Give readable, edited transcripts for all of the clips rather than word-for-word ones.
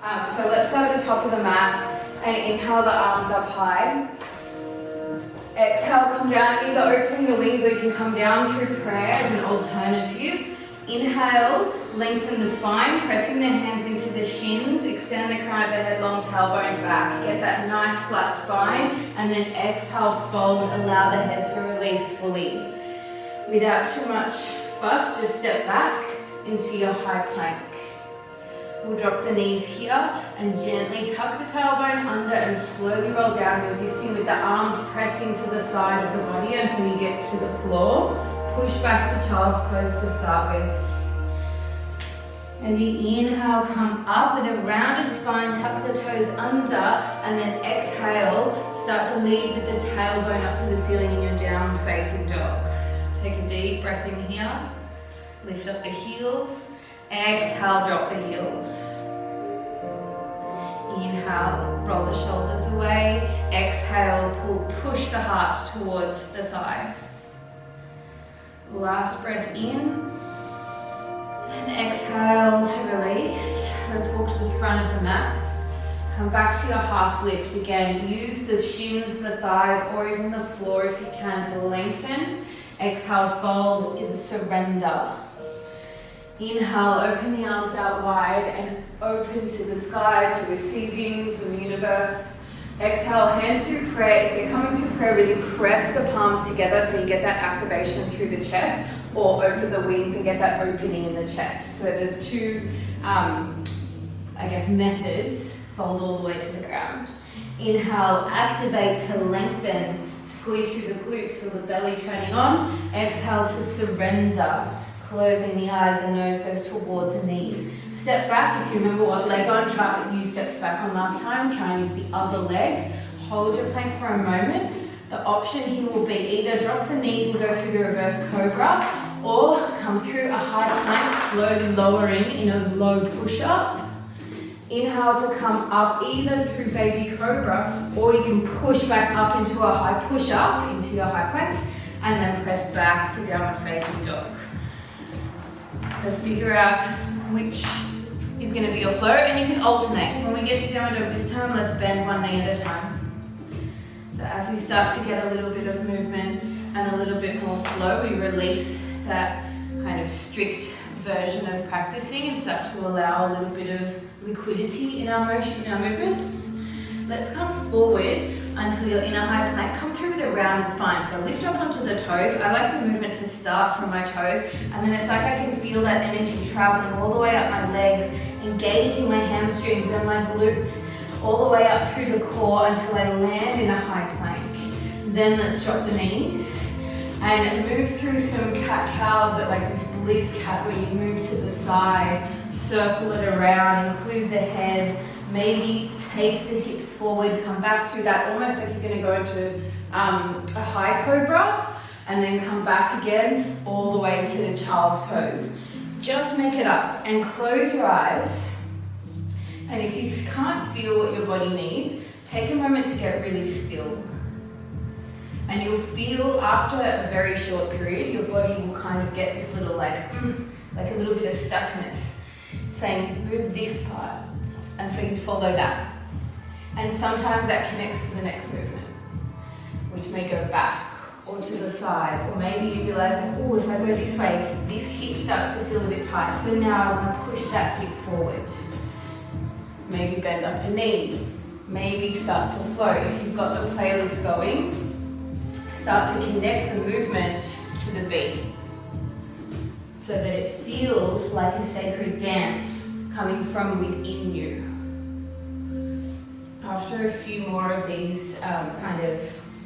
So let's start at the top of the mat and inhale the arms up high. Exhale, come down, either opening the wings or you can come down through prayer as an alternative. Inhale, lengthen the spine, pressing the hands into the shins, extend the crown of the head, long tailbone back. Get that nice flat spine, and then exhale, fold, allow the head to release fully. Without too much fuss, just step back into your high plank. We'll drop the knees here and gently tuck the tailbone under and slowly roll down, resisting with the arms pressing to the side of the body until you get to the floor. Push back to child's pose to start with. As you inhale, come up with a rounded spine, tuck the toes under, and then exhale, start to lead with the tailbone up to the ceiling in your down facing dog. Take a deep breath in here, lift up the heels. Exhale, drop the heels. Inhale, roll the shoulders away. Exhale, push the heart towards the thighs. Last breath in. And exhale to release. Let's walk to the front of the mat. Come back to your half lift again. Use the shins, the thighs, or even the floor if you can to lengthen. Exhale, fold is a surrender. Inhale, open the arms out wide and open to the sky, to receiving from the universe. Exhale, hands through prayer. If you're coming through prayer, really press the palms together so you get that activation through the chest, or open the wings and get that opening in the chest. So there's two, methods. Fold all the way to the ground. Inhale, activate to lengthen. Squeeze through the glutes, feel the belly turning on. Exhale to surrender. Closing the eyes, the nose goes towards the knees. Step back. If you remember what leg on track you stepped back on last time, try and use the other leg. Hold your plank for a moment. The option here will be either drop the knees and go through the reverse cobra, or come through a high plank, slowly lowering in a low push-up. Inhale to come up either through baby cobra, or you can push back up into a high push-up, into your high plank, and then press back to downward facing dog. So figure out which is going to be your flow, and you can alternate. When we get to downward dog this time, let's bend one knee at a time. So as we start to get a little bit of movement and a little bit more flow, we release that kind of strict version of practicing and start to allow a little bit of liquidity in our motion, in our movements. Let's come forward until you're in a high plank. Come through with a rounded spine. So lift up onto the toes. I like the movement to start from my toes, and then it's like I can feel that energy traveling all the way up my legs, engaging my hamstrings and my glutes, all the way up through the core until I land in a high plank. Then let's drop the knees and move through some cat-cows, but like this bliss cat where you move to the side, circle it around, include the head, maybe take the hips forward, come back through that, almost like you're going to go into a high cobra, and then come back again all the way to the child's pose. Just make it up and close your eyes. And if you can't feel what your body needs, take a moment to get really still. And you'll feel after a very short period, your body will kind of get this little like a little bit of stuckness, saying move this part. And so you follow that. And sometimes that connects to the next movement, which may go back or to the side, or maybe you realize, oh, if I go this way, this hip starts to feel a bit tight. So now I want to push that hip forward. Maybe bend up a knee. Maybe start to flow. If you've got the playlist going, start to connect the movement to the beat so that it feels like a sacred dance coming from within you. After a few more of these kind of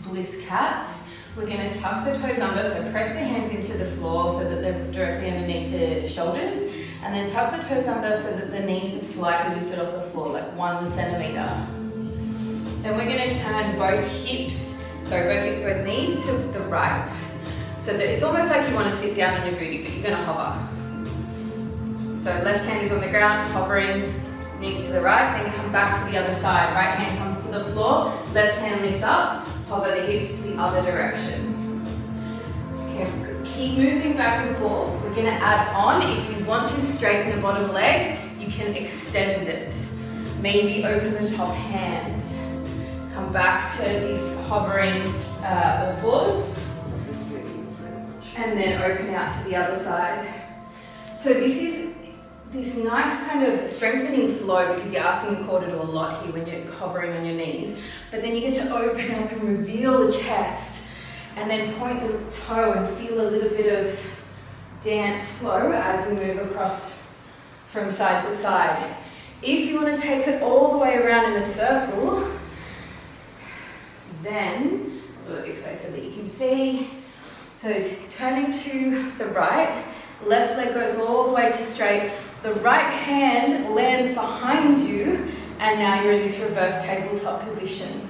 bliss cats, we're going to tuck the toes under, so press the hands into the floor so that they're directly underneath the shoulders, and then tuck the toes under so that the knees are slightly lifted off the floor, like 1 centimeter. Then we're going to turn both knees to the right, so that it's almost like you want to sit down on your booty, but you're going to hover. So left hand is on the ground, hovering, knees to the right, then come back to the other side. Right hand comes to the floor, left hand lifts up, hover the hips to the other direction. Okay, keep moving back and forth. We're going to add on. If you want to straighten the bottom leg, you can extend it. maybe open the top hand. Come back to this hovering all fours. And then open out to the other side. So this is this nice kind of strengthening flow because you're asking the core to do a lot here when you're hovering on your knees. But then you get to open up and reveal the chest and then point the toe and feel a little bit of dance flow as we move across from side to side. If you want to take it all the way around in a circle, then I'll do it this way so that you can see. So turning to the right, left leg goes all the way to straight. The right hand lands behind you, and now you're in this reverse tabletop position.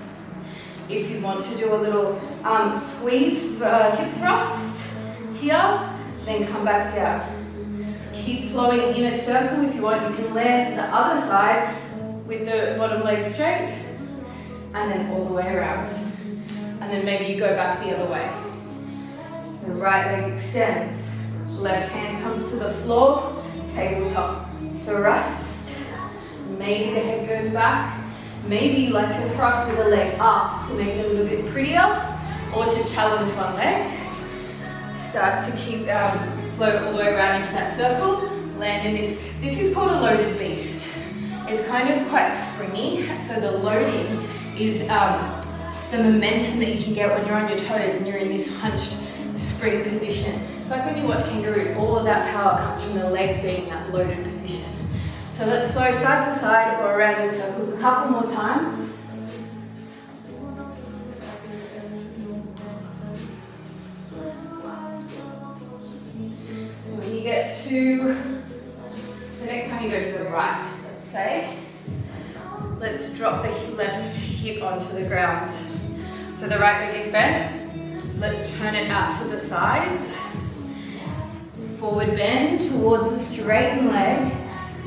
If you want to do a little squeeze hip thrust here, then come back down. Keep flowing in a circle. If you want, you can land to the other side with the bottom leg straight, and then all the way around. And then maybe you go back the other way. The right leg extends, left hand comes to the floor, tabletop thrust. Maybe the head goes back. Maybe you like to thrust with the leg up to make it a little bit prettier, or to challenge one leg. Start to keep float all the way around into that circle. Land in this. This is called a loaded beast. It's kind of quite springy, so the loading is the momentum that you can get when you're on your toes and you're in this hunched spring position. It's like when you watch kangaroo, all of that power comes from the legs being in that loaded position. So let's flow side to side or around in circles a couple more times. When you get to the next time you go to the right, let's say, let's drop the left hip onto the ground. So the right leg is bent. Let's turn it out to the side. Forward bend towards the straightened leg.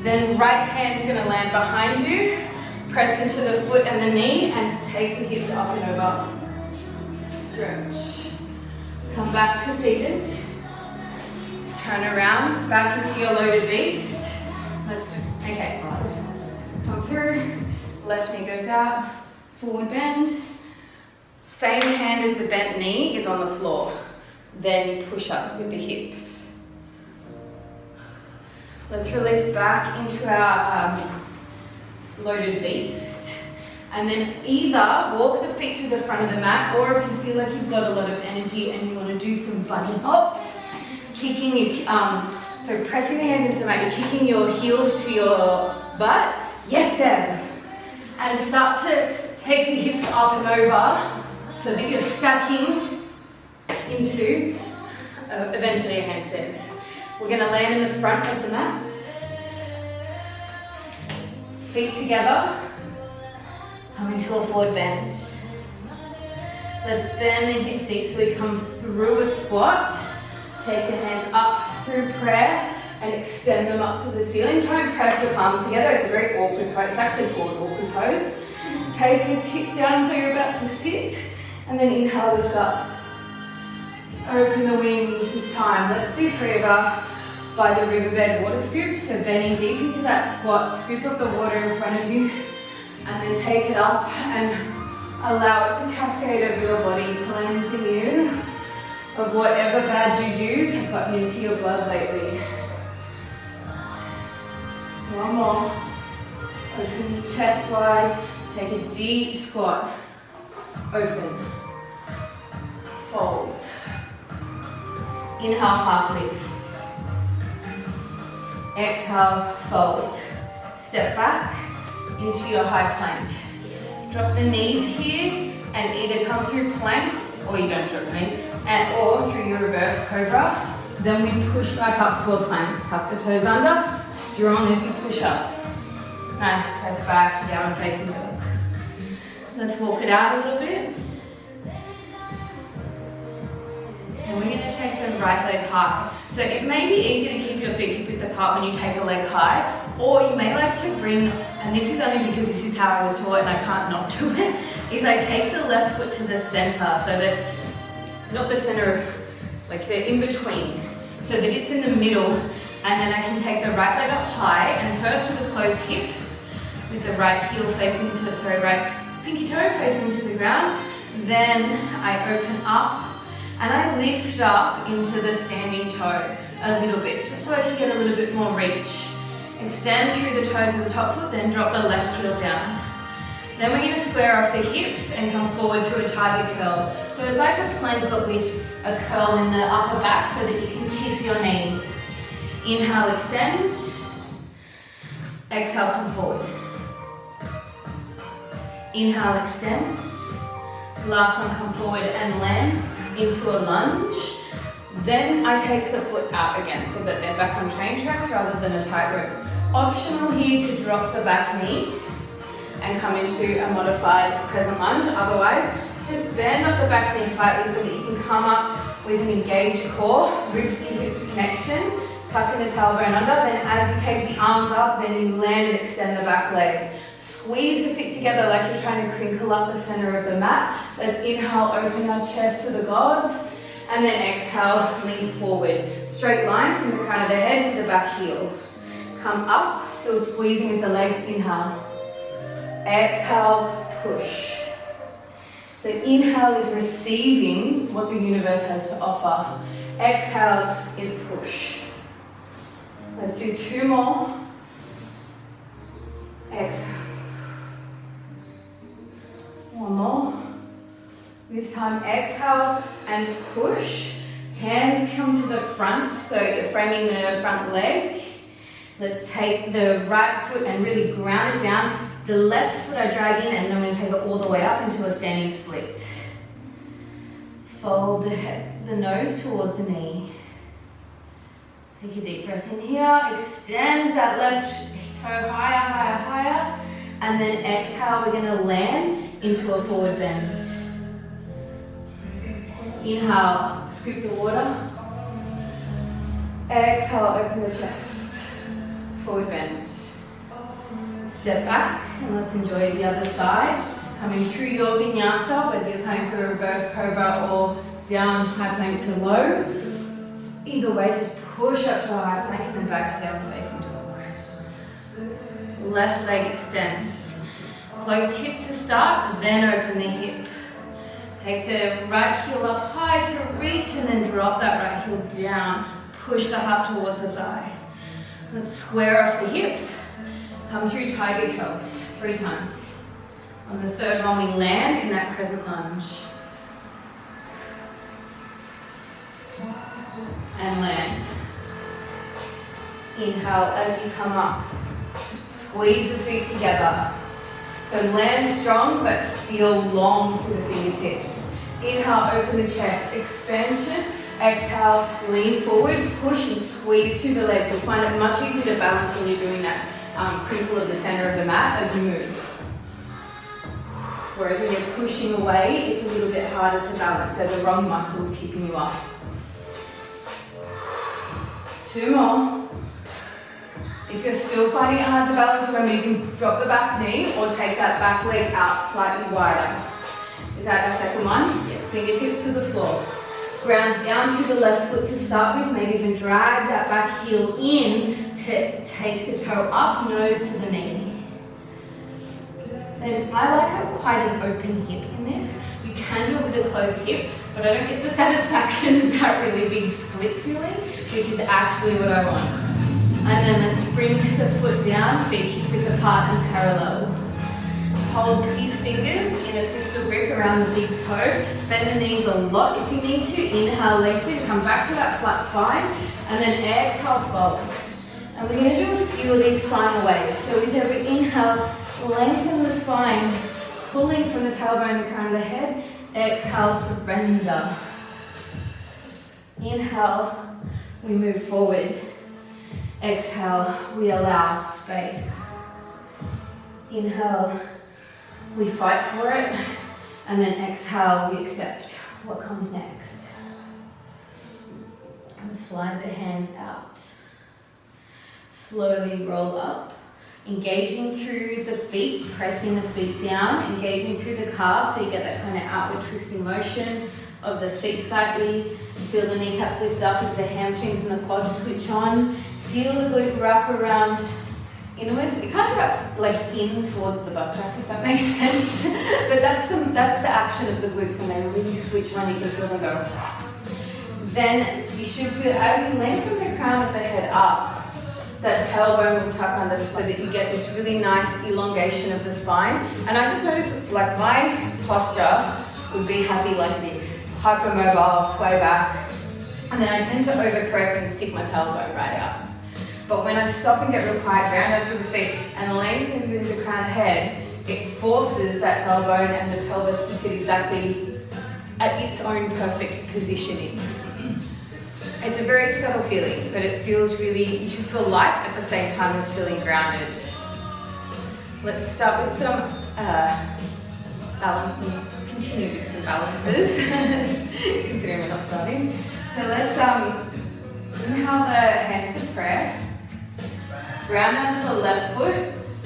Then right hand's going to land behind you. Press into the foot and the knee and take the hips up and over. Stretch. Come back to seated. Turn around, back into your loaded beast. Let's go. Okay, so come through. Left knee goes out. Forward bend. Same hand as the bent knee is on the floor. Then push up with the hips. Let's release back into our loaded beast. And then either walk the feet to the front of the mat, or if you feel like you've got a lot of energy and you want to do some bunny hops, kicking your, so pressing the hands into the mat, you're kicking your heels to your butt. Yes, Deb. And start to take the hips up and over, so that you're stacking into eventually a handstand. We're going to land in the front of the mat. Feet together. Come into a forward bend. Let's bend the hips deep so we come through a squat. Take the hands up through prayer and extend them up to the ceiling. Try and press the palms together. It's a very awkward pose. It's actually called awkward pose. Take these hips down until you're about to sit. And then inhale, lift up. Open the wings this time. Let's do 3 of our by the riverbed water scoop. So bending deep into that squat, scoop up the water in front of you, and then take it up and allow it to cascade over your body, cleansing you of whatever bad jujus have gotten into your blood lately. One more. Open your chest wide. Take a deep squat. Open. Fold. Inhale, half lift. Exhale, fold. Step back into your high plank. Drop the knees here and either come through plank, or you don't drop the knees, or through your reverse cobra. Then we push back up to a plank. Tuck the toes under, strong as you push up. Nice, press back to down facing dog. Let's walk it out a little bit. And we're going to take the right leg high. So it may be easy to keep your feet hip width apart when you take a leg high, or you may like to bring, and this is only because this is how I was taught and I can't not do it, is I take the left foot to the center, so that, not the center, like the in between, so that it's in the middle, and then I can take the right leg up high, and first with a closed hip, with the right heel facing to the, right pinky toe facing to the ground. Then I open up and I lift up into the standing toe a little bit, just so I can get a little bit more reach. Extend through the toes of the top foot, then drop the left heel down. Then we're going to square off the hips and come forward through a tiger curl. So it's like a plank but with a curl in the upper back so that you can kiss your knee. Inhale, extend. Exhale, come forward. Inhale, extend. Last one, come forward and land into a lunge. Then I take the foot out again so that they're back on train tracks rather than a tightrope. Optional here to drop the back knee and come into a modified crescent lunge. Otherwise, just bend up the back knee slightly so that you can come up with an engaged core, ribs to hips connection, tucking the tailbone under. Then as you take the arms up, then you land and extend the back leg. Squeeze the feet together like you're trying to crinkle up the center of the mat. Let's inhale, open our chest to the gods. And then exhale, lean forward. Straight line from the crown of the head to the back heel. Come up, still squeezing with the legs, inhale. Exhale, push. So inhale is receiving what the universe has to offer. Exhale is push. Let's do 2 more. Exhale. 1 more. This time exhale and push. Hands come to the front, so you're framing the front leg. Let's take the right foot and really ground it down. The left foot I drag in and I'm going to take it all the way up into a standing split. Fold the nose towards the knee. Take a deep breath in here. Extend that left toe higher, higher, higher. And then exhale, we're going to land into a forward bend. Inhale, scoop the water. Exhale, open the chest. Forward bend. Step back and let's enjoy the other side. Coming through your vinyasa, whether you're coming through a reverse cobra or down high plank to low. Either way, just push up to a high plank and then back to down facing dog. Left leg extends. Close hip to start, then open the hip. Take the right heel up high to reach and then drop that right heel down. Push the heart towards the thigh. Let's square off the hip. Come through tiger curls 3 times. On the 3rd one, we land in that crescent lunge. And land. Inhale as you come up. Squeeze the feet together. So land strong but feel long through the fingertips. Inhale, open the chest, expansion. Exhale, lean forward, push and squeeze through the legs. You'll find it much easier to balance when you're doing that crinkle of the center of the mat as you move. Whereas when you're pushing away, it's a little bit harder to balance. They're the wrong muscles keeping you up. 2 more. If you're still finding it hard to balance, remember you can drop the back knee or take that back leg out slightly wider. Is that our second one? Yes. Fingertips to the floor. Ground down through the left foot to start with. Maybe even drag that back heel in to take the toe up, nose to the knee. And I like quite an open hip in this. You can do it with a closed hip, but I don't get the satisfaction of that really big split feeling, which is actually what I want. And then let's bring the foot down, feet hip width apart and parallel. Hold peace fingers in a pistol grip around the big toe. Bend the knees a lot if you need to. Inhale, lengthen, come back to that flat spine. And then exhale, fold. And we're going to do a few of these final waves. So with every inhale, lengthen the spine, pulling from the tailbone to crown of the head. Exhale, surrender. Inhale, we move forward. Exhale, we allow space. Inhale, we fight for it. And then exhale, we accept what comes next. And slide the hands out. Slowly roll up. Engaging through the feet, pressing the feet down, engaging through the calves so you get that kind of outward twisting motion of the feet slightly. Feel the kneecaps lift up as the hamstrings and the quads switch on. Feel the glute wrap around inwards. It kind of wraps like in towards the butt crack, if that makes sense. But that's the action of the glutes when they really switch on. You can feel them go. Then you should feel, as you lengthen the crown of the head up, that tailbone will tuck under so that you get this really nice elongation of the spine. And I just noticed, like, my posture would be happy like this. Hypermobile, sway back. And then I tend to overcorrect and stick my tailbone right out. But when I stop and get real quiet, ground out through the feet and lengthen through the crown head, it forces that tailbone and the pelvis to sit exactly at its own perfect positioning. It's a very subtle feeling, but it feels really, you should feel light at the same time as feeling grounded. Let's start with some balance, continue with some balances, considering we're not starting. So let's inhale the hands to prayer, ground down to the left foot,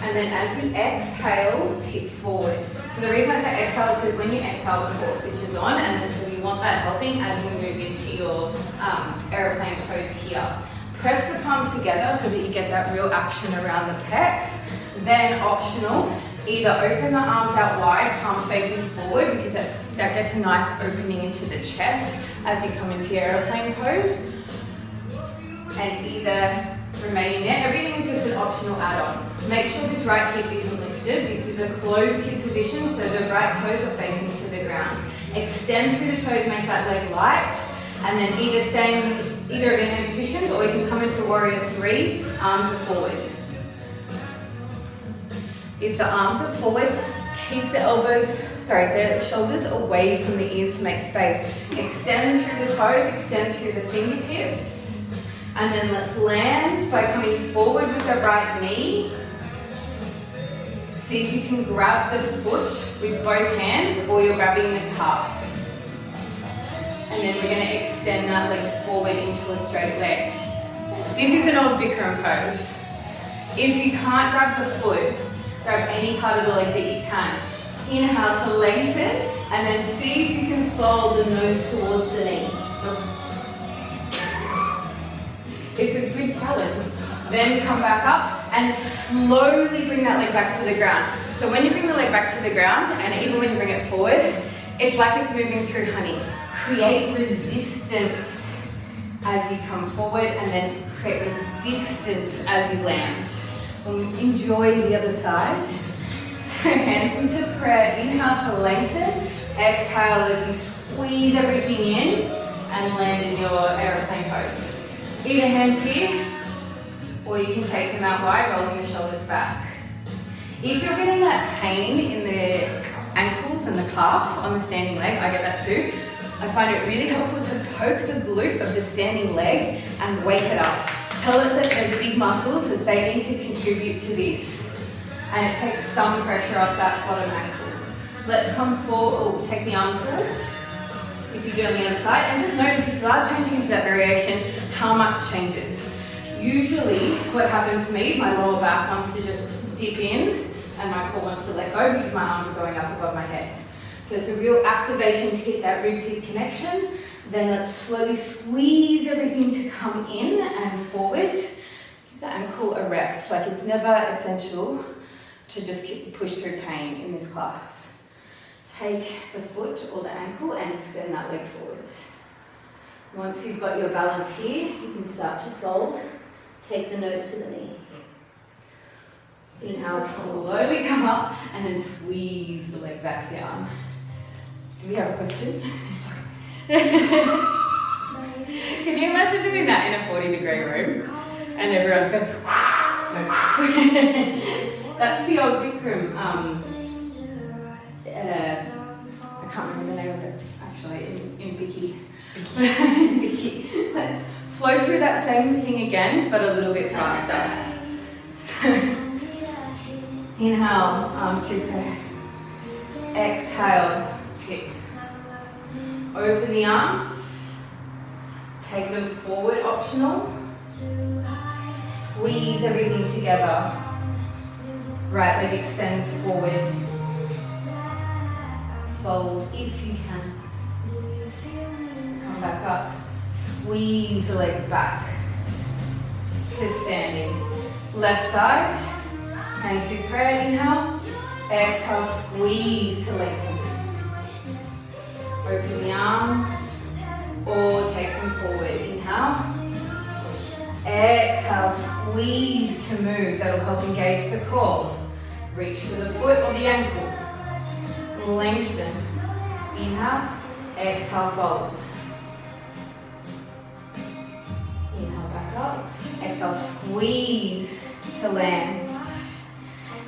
and then as you exhale, tip forward. So the reason I say exhale is because when you exhale, the core switches on, and then so you want that helping as you move into your aeroplane pose here. Press the palms together so that you get that real action around the pecs. Then optional, either open the arms out wide, palms facing forward, because that gets a nice opening into the chest as you come into your aeroplane pose. And either remaining there. Everything is just an optional add-on. Make sure this right hip isn't lifted. This is a closed hip position, so the right toes are facing to the ground. Extend through the toes, make that leg light, and then either of in positions, or you can come into warrior 3, arms are forward. If the arms are forward, keep the shoulders away from the ears to make space. Extend through the toes, extend through the fingertips. And then let's land by coming forward with the right knee. See if you can grab the foot with both hands, or you're grabbing the calf. And then we're going to extend that leg forward into a straight leg. This is an old Bikram pose. If you can't grab the foot, grab any part of the leg that you can. Inhale to lengthen, and then see if you can fold the nose towards the knee. It's a good challenge. Then come back up and slowly bring that leg back to the ground. So when you bring the leg back to the ground, and even when you bring it forward, it's like it's moving through honey. Create resistance as you come forward, and then create resistance as you land. Enjoy the other side. So hands into prayer. Inhale to lengthen. Exhale as you squeeze everything in and land in your aeroplane pose. Either hands here, or you can take them out wide, rolling your shoulders back. If you're getting that pain in the ankles and the calf on the standing leg, I get that too. I find it really helpful to poke the glute of the standing leg and wake it up. Tell it that they're big muscles, that they need to contribute to this. And it takes some pressure off that bottom ankle. Let's come forward, take the arms forward. If you do on the other side, and just notice if you are changing into that variation, how much changes. Usually what happens to me is my lower back wants to just dip in and my core wants to let go because my arms are going up above my head. So it's a real activation to hit that rib-tip connection. Then let's slowly squeeze everything to come in and forward. Give the ankle a rest. Like, it's never essential to just push through pain in this class. Take the foot or the ankle and extend that leg forward. Once you've got your balance here, you can start to fold. Take the nose to the knee. Inhale, slowly come up, and then squeeze the leg back down. Do we have a question? Can you imagine doing that in a 40-degree room? And everyone's going, that's the old Bikram, I can't remember the name of it, actually, in Bikki. Bikki. Let's flow through that same thing again, but a little bit faster. So, inhale, arms through prayer. Exhale, tip. Open the arms. Take them forward, optional. Squeeze everything together. Right leg extends forward. Fold if you can. Come back up. Squeeze the leg back to standing. Left side. Hands through prayer, inhale. Exhale, squeeze to lengthen. Open the arms or take them forward. Inhale. Exhale, squeeze to move. That'll help engage the core. Reach for the foot or the ankle. Lengthen. Inhale. Exhale, fold. Inhale, back up. Exhale, squeeze to land.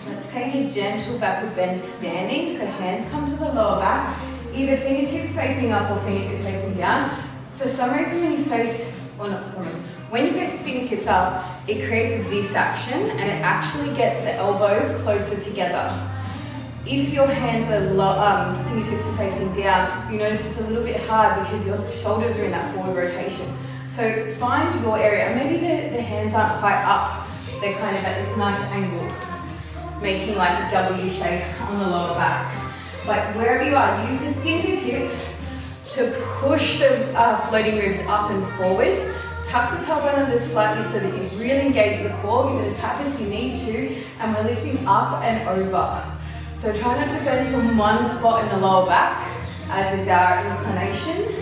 Let's take a gentle backward bend standing. So hands come to the lower back. Either fingertips facing up or fingertips facing down. For some reason when you face, well not for some reason, when you face fingertips up, it creates this action and it actually gets the elbows closer together. If your hands are fingertips are facing down, you notice it's a little bit hard because your shoulders are in that forward rotation. So find your area, and maybe the hands aren't quite up, they're kind of at this nice angle, making like a W shape on the lower back. But wherever you are, use the fingertips to push the floating ribs up and forward. Tuck the tailbone under slightly so that you really engage the core. Give it as tight as you need to, and we're lifting up and over. So try not to bend from one spot in the lower back, as is our inclination.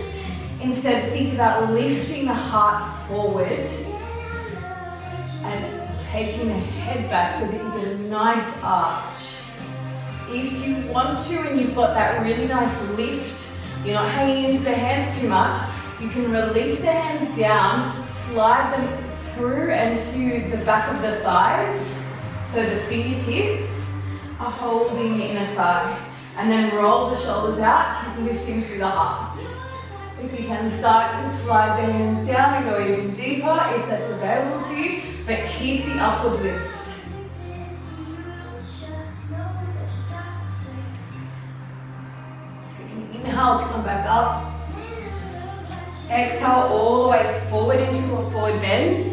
Instead, think about lifting the heart forward and taking the head back so that you get a nice arch. If you want to and you've got that really nice lift, you're not hanging into the hands too much, you can release the hands down, slide them through and to the back of the thighs, so the fingertips are holding the inner side, and then roll the shoulders out, keep lifting through the heart. If you can start to slide the hands down and go even deeper if that's available to you, but keep the upward lift. Inhale to come back up. Exhale all the way forward into a forward bend.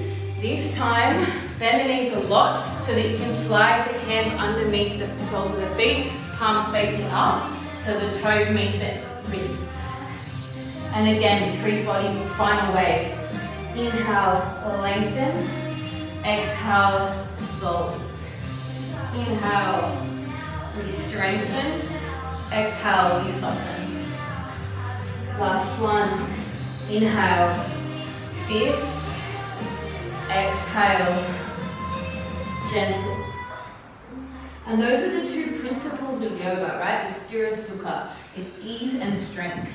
This time, bend the knees a lot so that you can slide the hands underneath the soles of the feet, palms facing up, so the toes meet the wrists. And again, 3 body spinal waves. Inhale, lengthen. Exhale, fold. Inhale, we strengthen. Exhale, we soften. Last one. Inhale, fierce. Exhale, gentle. And those are the 2 principles of yoga, right? The Sthira Sukha. It's ease and strength.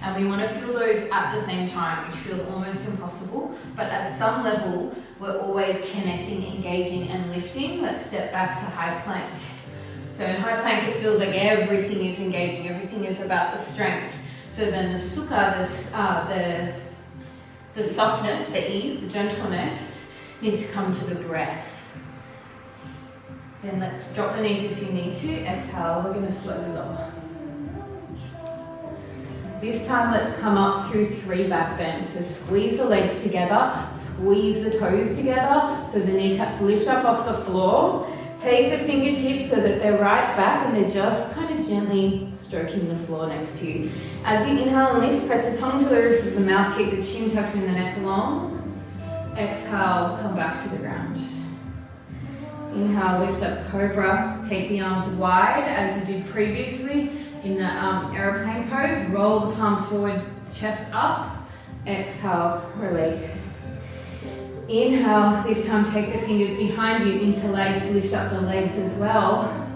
And we want to feel those at the same time, which feels almost impossible. But at some level, we're always connecting, engaging, and lifting. Let's step back to high plank. So in high plank, it feels like everything is engaging, everything is about the strength. So then the sukha, the softness, the ease, the gentleness, needs to come to the breath. Then let's drop the knees if you need to. Exhale, we're going to slowly lower. This time, let's come up through 3 back bends. So squeeze the legs together, squeeze the toes together, so the kneecaps lift up off the floor. Take the fingertips so that they're right back and they're just kind of gently stroking the floor next to you. As you inhale and lift, press the tongue to the roof of the mouth, keep the chin tucked in the neck long. Exhale, come back to the ground. Inhale, lift up cobra, take the arms wide as you did previously in the aeroplane pose. Roll the palms forward, chest up. Exhale, release. Inhale, this time take the fingers behind you, interlace, lift up the legs as well.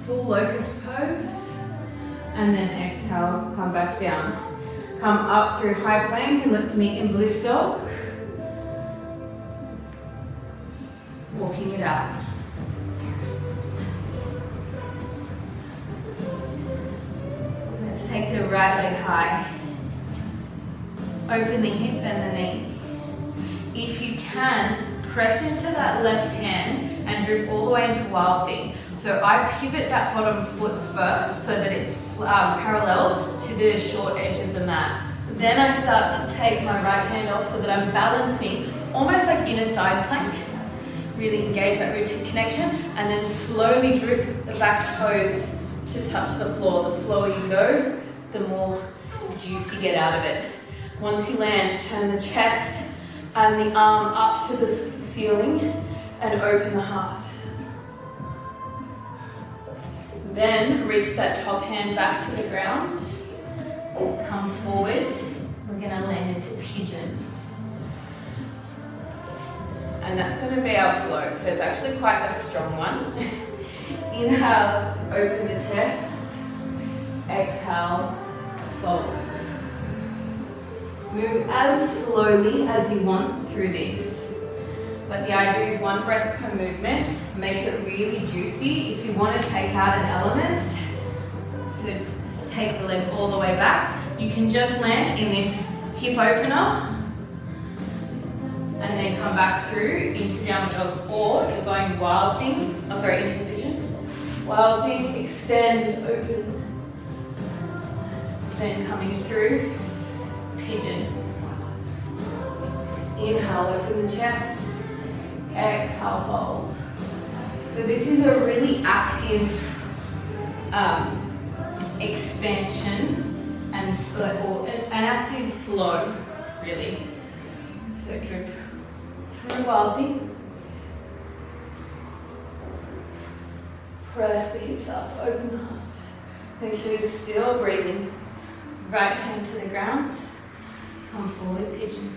Full locust pose. And then exhale, come back down. Come up through high plank and let's meet in bliss dog. Walking it out. Let's take the right leg high. Open the hip and the knee. If you can, press into that left hand and droop all the way into wild thing. So I pivot that bottom foot first so that it's parallel to the short edge of the mat. Then I start to take my right hand off so that I'm balancing almost like in a side plank. Really engage that rib tip connection and then slowly droop the back toes to touch the floor. The slower you go, the more juice you get out of it. Once you land, turn the chest and the arm up to the ceiling and open the heart. Then reach that top hand back to the ground. Come forward. We're going to land into pigeon. And that's going to be our flow. So it's actually quite a strong one. Inhale, open the chest. Exhale, fold. Move as slowly as you want through this. But the idea is 1 breath per movement. Make it really juicy. If you want to take out an element, so take the leg all the way back, you can just land in this hip opener and then come back through into downward dog, or you're going wild thing, into the pigeon. Wild thing, extend, open, then coming through, pigeon. Inhale, open the chest, exhale, fold. So this is a really active expansion and or an active flow, really. So drip through wild thing. Press the hips up, open the heart. Make sure you're still breathing. Right hand to the ground. Come forward, pigeon.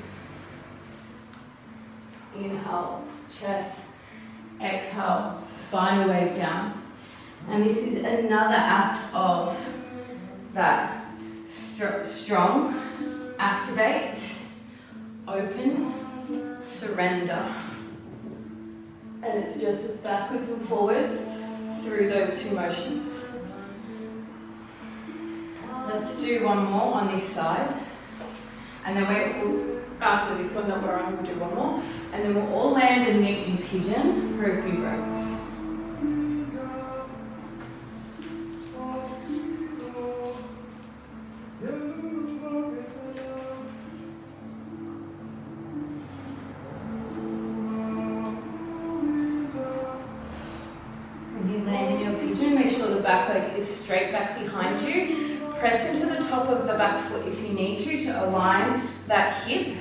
Inhale, chest. Exhale, spine wave down. And this is another act of that strong, activate, open, surrender. And it's just backwards and forwards through those 2 motions. Let's do one more on this side. And then after this one that we're on, we'll do one more. And then we'll all land and meet in pigeon for a few breaths. When you land in your pigeon, make sure the back leg is straight back behind you. Press into the top of the back foot if you need to align that hip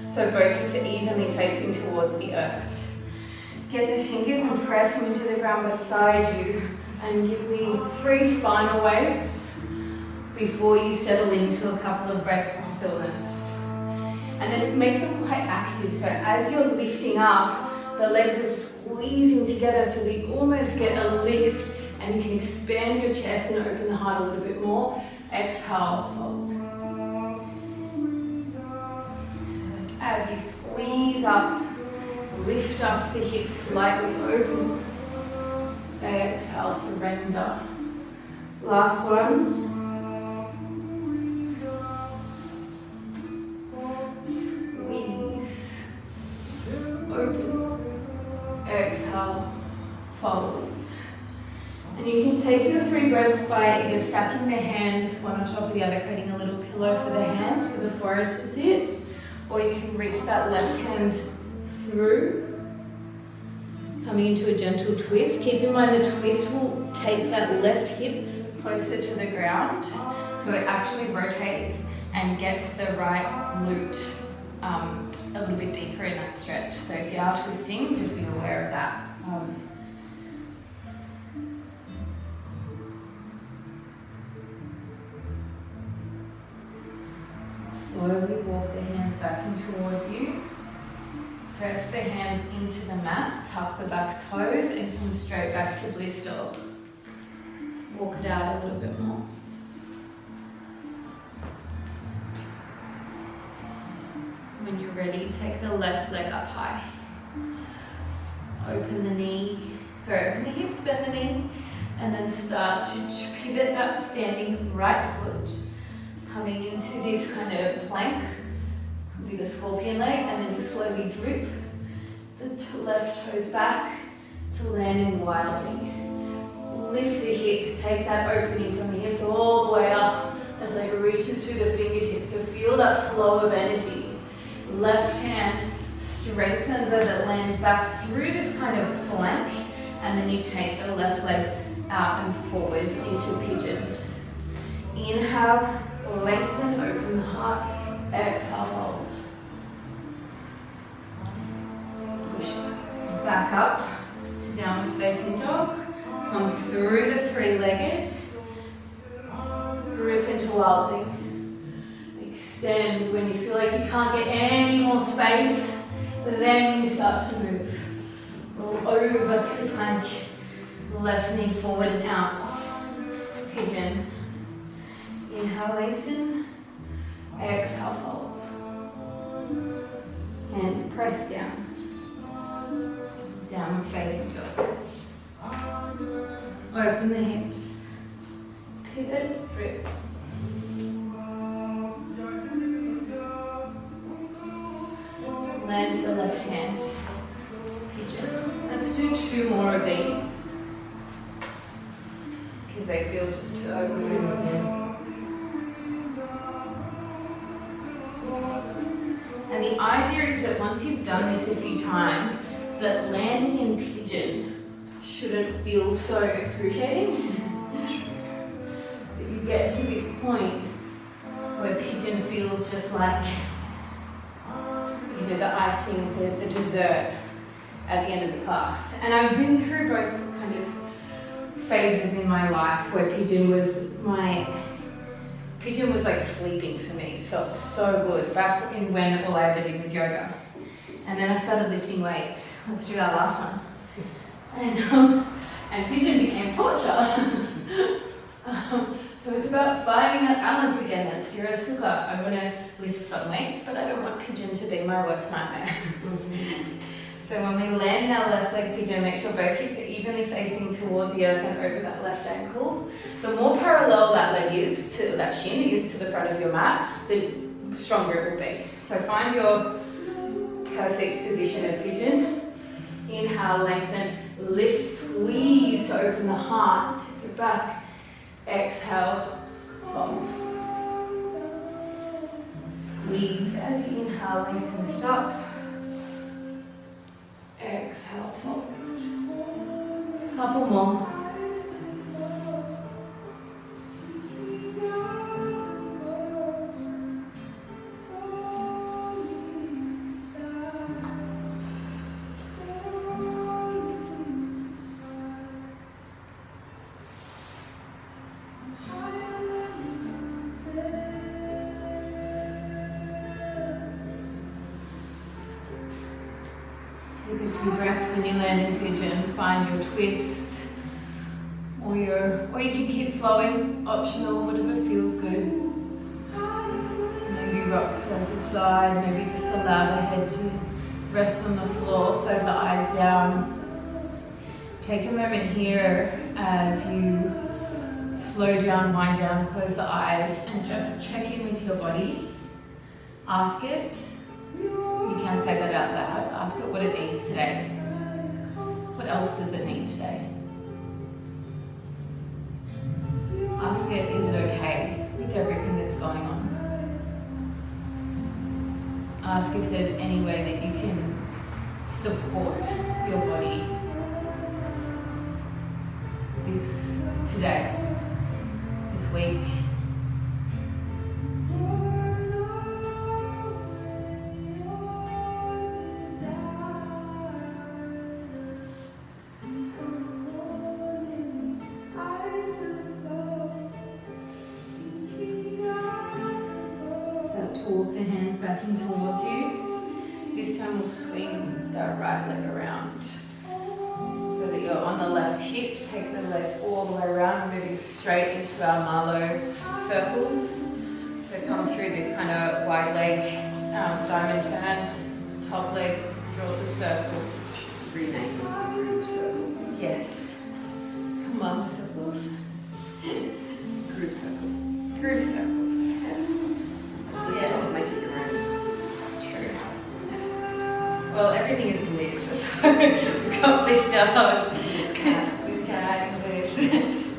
so both hips are evenly facing towards the earth. Get the fingers and press them into the ground beside you and give me 3 spinal waves before you settle into a couple of breaths of stillness. And then make them quite active, so as you're lifting up, the legs are squeezing together so that you almost get a lift and you can expand your chest and open the heart a little bit more. Exhale, fold. So as you squeeze up, lift up the hips slightly, open. Exhale, surrender. Last one. Squeeze. Open. Exhale, fold. And you can take your 3 breaths by either stacking the hands one on top of the other, creating a little pillow for the hands, for the forehead to sit, or you can reach that left hand through, coming into a gentle twist. Keep in mind the twist will take that left hip closer to the ground, so it actually rotates and gets the right glute a little bit deeper in that stretch. So if you are twisting, just be aware of that. Slowly walk the hands back in towards you. Press the hands into the mat, tuck the back toes and come straight back to bliss dog. Walk it out a little bit more. When you're ready, take the left leg up high. Open the hips, bend the knee, and then start to pivot that standing right foot. Coming into this kind of plank, this will be the scorpion leg, and then you slowly drip the left toes back to land in wilding. Lift the hips, take that opening from the hips all the way up as it reaches through the fingertips. So feel that flow of energy. Left hand strengthens as it lands back through this kind of plank, and then you take the left leg out and forward into pigeon. Inhale. Lengthen, open the heart, exhale, fold. Push back up to downward facing dog. Come through the three-legged. Grip into Wild Thing. Extend when you feel like you can't get any more space. Then you start to move. Roll over through plank. Left knee forward and out. Pigeon. Inhale, lengthen. Exhale, fold. Hands press down. Downward facing dog. Open the hips. Pivot, grip. Land the left hand. Pigeon. Let's do 2 more of these. Because they feel just so good. And the idea is that once you've done this a few times, that landing in pigeon shouldn't feel so excruciating. That you get to this point where pigeon feels just like, you know, the icing, the dessert at the end of the class. And I've been through both kind of phases in my life where pigeon was like sleeping for me. It felt so good back in when all I ever did was yoga. And then I started lifting weights. Let's do that last one. And pigeon became torture. So it's about finding that balance again, that Sthira Sukha. I want to lift some weights, but I don't want pigeon to be my worst nightmare. So when we land in our left leg pigeon, make sure both hips are evenly facing towards the earth and over that left ankle. The more parallel that leg is to that shin is to the front of your mat, the stronger it will be. So find your perfect position of pigeon. Inhale, lengthen, lift, squeeze to open the heart, take it back. Exhale, fold. Squeeze as you inhale, lengthen, lift up. Exhale, fold. Couple more. Take a few breaths when you land in pigeon. Find your twist, or you can keep flowing. Optional, whatever feels good. Maybe rock side to side. Maybe just allow the head to rest on the floor. Close the eyes down. Take a moment here as you slow down, wind down, close the eyes, and just check in with your body. Ask it. You can say that out loud. Ask it what it needs today. What else does it need today? Ask it, is it okay with everything that's going on? Ask if there's any way that you can support your body today, this week. Towards the hands back in towards you. This time we'll swing that right leg around so that you're on the left hip. Take the leg all the way around, moving straight into our Marlow circles. So come through this kind of wide leg diamond turn. Top leg draws a circle. Rename them groove circles. Yes. Come on, circles. Groove circles. Groove circles. Yeah, make it your own. True. Well, everything is bliss, so we've got blissed out. This cat and bliss.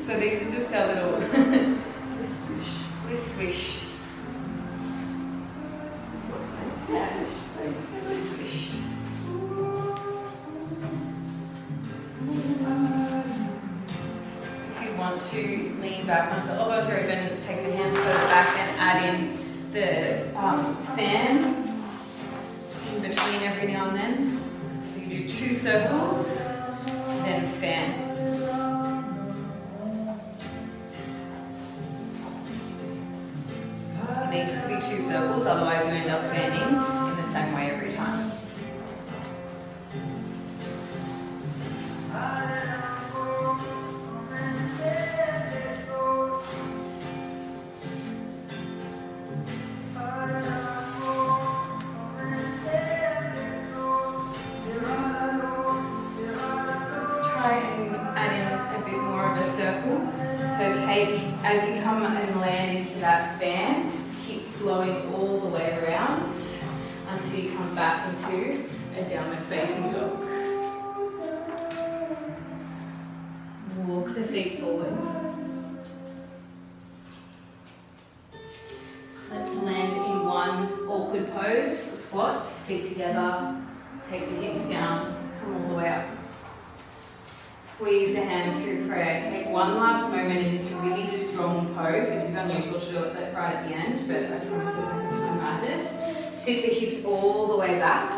So these are just our little With swish. with swish. It's not the same. Yeah. Swish. With swish. If you want to lean back once the elbows are open, take the hands further back and add in the fan in between every now and then. So you do 2 circles, then fan. circles, otherwise you end up standing in the same way every time. As you come and land into that fan, keep flowing all the way around until you come back into a downward facing dog. Walk the feet forward. Let's land in one awkward pose, squat, feet together, take the hips down, come all the way up. Squeeze the hands through prayer. Take one last moment in this really strong pose, which is unusual to do it right at the end, but I promise there's nothing to my madness. Sit the hips all the way back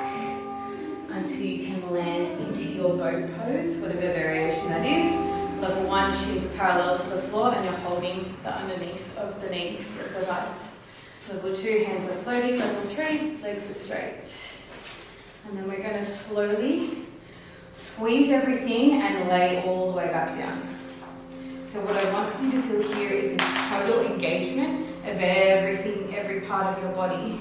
until you can land into your boat pose, whatever variation that is. Level 1, shins parallel to the floor and you're holding the underneath of the knees of the thighs. Level 2, hands are floating. Level 3, legs are straight. And then we're going to slowly squeeze everything and lay all the way back down. So what I want you to feel here is this total engagement of everything, every part of your body.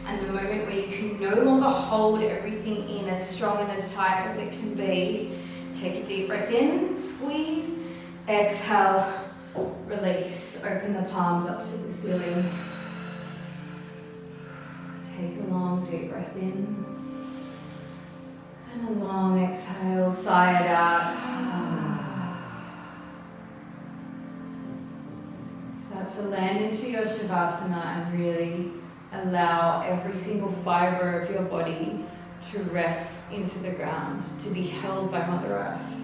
And the moment where you can no longer hold everything in as strong and as tight as it can be, take a deep breath in, squeeze, exhale, release, open the palms up to the ceiling. Take a long deep breath in. And a long exhale, sigh it out. Start to land into your Shavasana and really allow every single fibre of your body to rest into the ground, to be held by Mother Earth.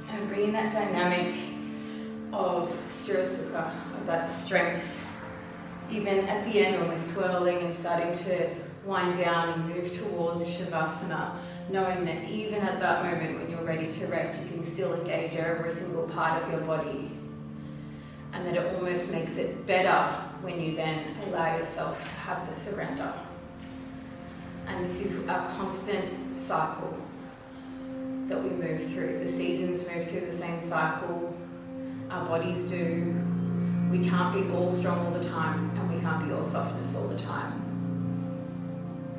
And bring in that dynamic of Sthira Sukha, of that strength. Even at the end when we're swirling and starting to wind down and move towards Shavasana, knowing that even at that moment when you're ready to rest, you can still engage every single part of your body. And that it almost makes it better when you then allow yourself to have the surrender. And this is a constant cycle that we move through. The seasons move through the same cycle. Our bodies do. We can't be all strong all the time, and we can't be all softness all the time.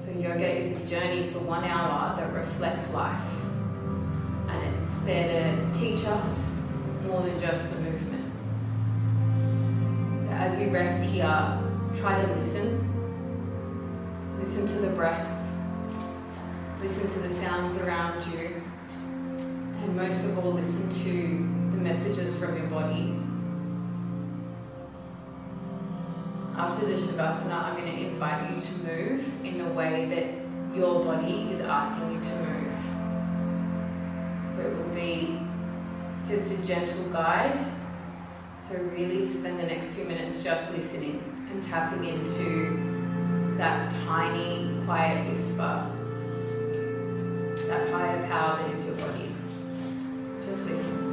So yoga is a journey for 1 hour that reflects life. And it's there to teach us more than just the movement. So as you rest here, try to listen. Listen to the breath. Listen to the sounds around you. And most of all, listen to the messages from your body. After the Shavasana, I'm going to invite you to move in the way that your body is asking you to move. So it will be just a gentle guide. So really spend the next few minutes just listening and tapping into that tiny, quiet whisper, that higher power that is your body. Just listen.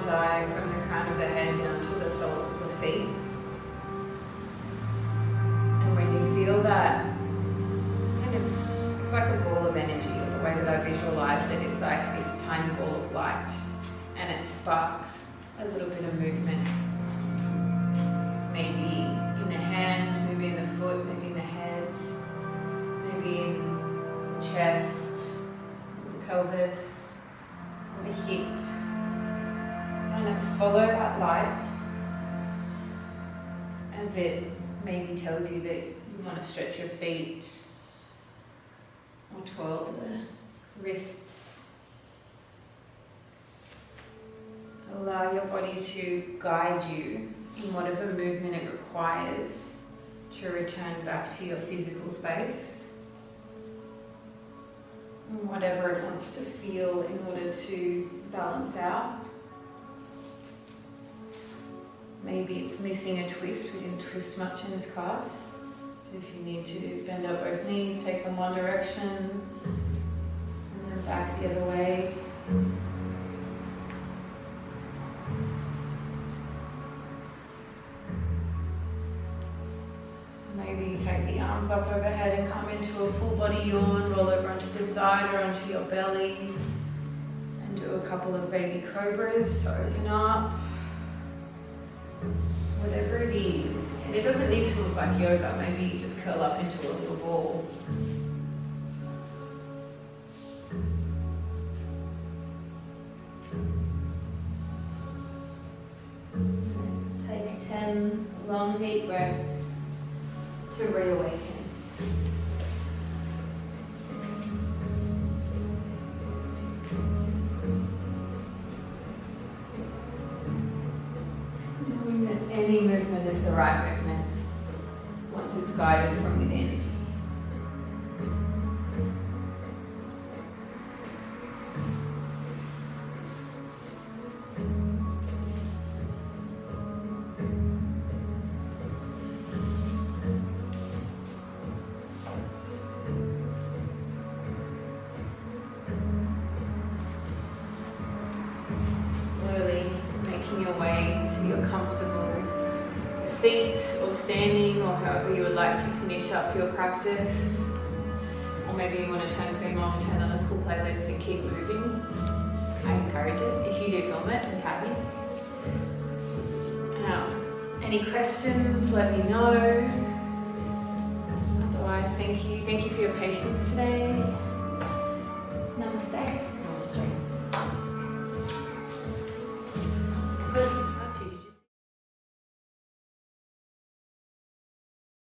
mind's eye from the crown of the head down to the soles of the feet. And when you feel that kind of, it's like a ball of energy, or the way that I visualize it is like this tiny ball of light, and it sparks a little bit of movement. Maybe in the hand, maybe in the foot, maybe in the head, maybe in the chest, the pelvis, or the hip. Kind of follow that light as it maybe tells you that you want to stretch your feet or twirl the wrists. Allow your body to guide you in whatever movement it requires to return back to your physical space. And whatever it wants to feel in order to balance out. Maybe it's missing a twist. We didn't twist much in this class. So if you need to bend up both knees, take them one direction and then back the other way. Maybe you take the arms up overhead and come into a full body yawn, roll over onto the side or onto your belly, and do a couple of baby cobras to open up. Whatever it is, and it doesn't need to look like yoga, maybe you just curl up into a little ball. Take 10 long deep breaths to reawaken. Any movement is the right movement once it's guided from within. Slowly making your way to your comfortable seat or standing, or however you would like to finish up your practice. Or maybe you want to turn Zoom off, turn on a cool playlist and keep moving. I encourage it. If you do film it, then tag me. Any questions, let me know. Otherwise, thank you. Thank you for your patience today. Namaste.